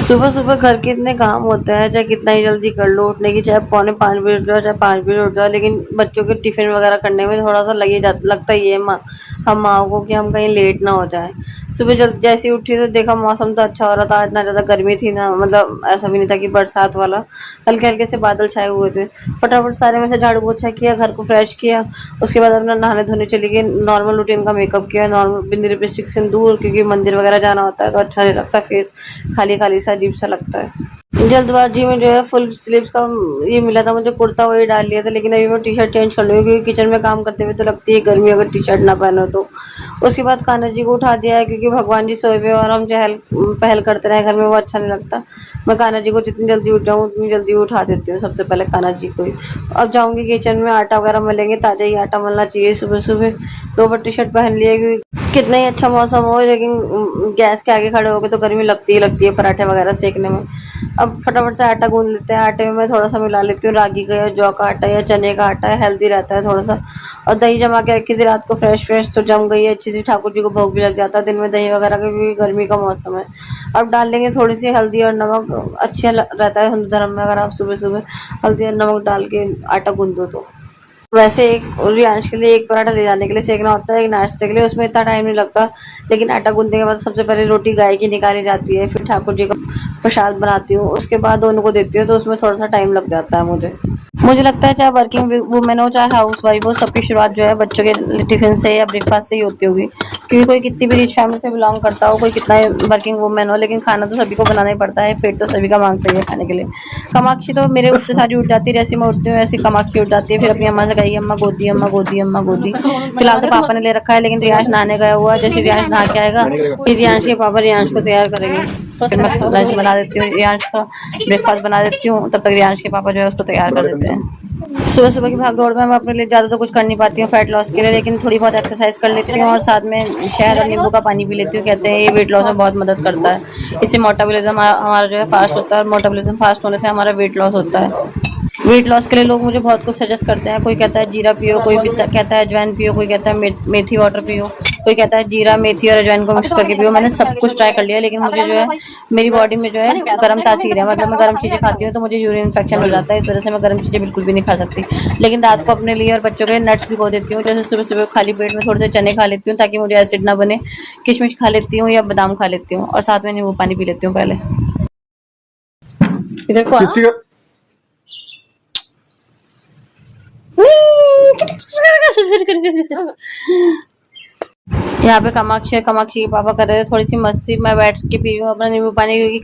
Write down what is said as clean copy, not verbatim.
सुबह सुबह घर के इतने काम होते हैं, चाहे कितना ही जल्दी कर लो उठने की, चाहे पौने 5 बजे उठ जाओ, चाहे 5 बजे उठ जाओ, लेकिन बच्चों के टिफिन वगैरह करने में थोड़ा सा लगता ही है हम माओ को कि हम कहीं लेट ना हो जाए। सुबह जल्द जैसे ही उठी तो देखा मौसम तो अच्छा हो रहा था, आज ना ज़्यादा गर्मी थी ना, मतलब ऐसा भी नहीं था कि बरसात वाला, हल्के हल्के से बादल छाए हुए थे। फटाफट सारे में से झाड़ू पोछा किया, घर को फ्रेश किया, उसके बाद अपना नहाने धोने चली गई, नॉर्मल रूटीन का मेकअप किया, नॉर्मल बिंदी लिपस्टिक सिंदूर, क्योंकि मंदिर वगैरह जाना होता है तो अच्छा नहीं लगता, फेस खाली खाली सा अजीब सा लगता है। जल्दबाजी में जो है फुल स्लीव्स का ये मिला था मुझे कुर्ता, वही डाल लिया था, लेकिन अभी मैं टी शर्ट चेंज कर लूँगी क्योंकि किचन में काम करते हुए तो लगती है गर्मी अगर टी शर्ट ना पहनो तो। उसके बाद कान्हा जी को उठा दिया है क्योंकि भगवान जी सोए हुए और हम चहल पहल करते रहे घर में, वो अच्छा नहीं लगता। मैं कान्हा जी को जितनी जल्दी उठ जाऊँ उतनी जल्दी उठा देती हूँ, सबसे पहले कान्हा जी को ही। अब जाऊँगी किचन में, आटा वगैरह मलेंगे, ताज़ा ही आटा मलना चाहिए सुबह सुबह। लोवर टी शर्ट पहन लिया क्योंकि कितना ही अच्छा मौसम हो, लेकिन गैस के आगे खड़े होके तो गर्मी लगती ही लगती है पराठे वगैरह सेकने में। अब फटाफट से आटा गूंद लेते हैं, आटे में मैं थोड़ा सा मिला लेती हूँ रागी का या जौ का आटा या चने का आटा है, हेल्दी रहता है थोड़ा सा। और दही जमा के रखी थी रात को, फ्रेश फ्रेश तो जम गई है अच्छी सी, ठाकुर जी को भोग भी लग जाता है दिन में दही वगैरह का क्योंकि गर्मी का मौसम है। अब डाल लेंगे थोड़ी सी हल्दी और नमक, अच्छा रहता है हिंदू धर्म में अगर आप सुबह सुबह हल्दी और नमक डाल के आटा गूंदो तो। वैसे एक रियांश के लिए एक पराठा ले जाने के लिए सेकना होता है, एक नाश्ते के लिए, उसमें इतना टाइम नहीं लगता। लेकिन आटा गूंदने के बाद सबसे पहले रोटी गाय की निकाली जाती है, फिर ठाकुर जी का प्रसाद बनाती हूँ, उसके बाद दोनों को देती हूँ, तो उसमें थोड़ा सा टाइम लग जाता है मुझे। मुझे लगता है चाहे वर्किंग वुमेन हो चाहे हाउस वाइफ हो, सबकी शुरुआत जो है बच्चों के टिफिन से या ब्रेकफास्ट से ही होती होगी, क्योंकि कोई कितनी भी रिच फैमिली से बिलोंग करता हो, कोई कितना वर्किंग वुमेन हो, लेकिन खाना तो सभी को बनाना ही पड़ता है, पेट तो सभी का मांगता ही है खाने के लिए। कामाक्षी तो मेरे उठते सारी उठ जाती है, जैसे मैं उठती हूँ ऐसी कामाक्षी उठ जाती है, फिर अपनी अम्मा से कहेगी अम्मा गोदी, अम्मा गोदी, अम्मा गोदी। फिलहाल तो पापा ने ले रखा है, लेकिन रियांश नहाने गया हुआ है, जैसे रियांश नहा के आएगा फिर रियांश के पापा रियांश को तैयार करेंगे, फिर मैं लंच बना देती हूँ रियांश का, ब्रेकफास्ट बना देती हूँ, तब तक रियांश के पापा जो है उसको तैयार कर देते हैं। सुबह सुबह की भाग दौड़ में मैं अपने लिए ज़्यादा तो कुछ कर नहीं पाती हूँ फैट लॉस के लिए, लेकिन थोड़ी बहुत एक्सरसाइज कर लेती हूँ और साथ में शहद और नींबू का पानी पी लेती हूँ। कहते हैं ये वेट लॉस में बहुत मदद करता है, इससे मोटाबॉलिज्म हमारा जो है फास्ट होता है, और मोटाबॉलिज्म फास्ट होने से हमारा वेट लॉस होता है। वेट लॉस के लिए लोग मुझे बहुत कुछ सजेस्ट करते हैं, कोई कहता है जीरा पियो, कोई कहता है अजवाइन पियो, कोई कहता है मेथी वाटर पियो, कोई कहता है जीरा मेथी और अजवाइन को मिक्स करके पियो। मैंने सब कुछ ट्राई कर लिया, लेकिन मुझे जो है मेरी बॉडी में जो है गर्म तासीर है, मतलब मैं गर्म चीज़ें खाती हूँ तो मुझे यूरिन इन्फेक्शन हो जाता है, इस वजह से मैं गर्म चीज़ें बिल्कुल भी नहीं खा सकती। लेकिन रात को अपने लिए और बच्चों के नट्स भिगो देती हूँ, जैसे सुबह सुबह खाली पेट में थोड़े से चने खा लेती हूँ ताकि मुझे एसिड ना बने, किशमिश खा लेती हूँ या बादाम खा लेती हूँ, और साथ में नींबू पानी पी लेती हूँ पहले। इधर को यहाँ पे कामाक्षी कामाक्षी के पापा कर रहे थे थोड़ी सी मस्ती, मैं बैठ के पी रही हूँ अपना नींबू पानी, क्योंकि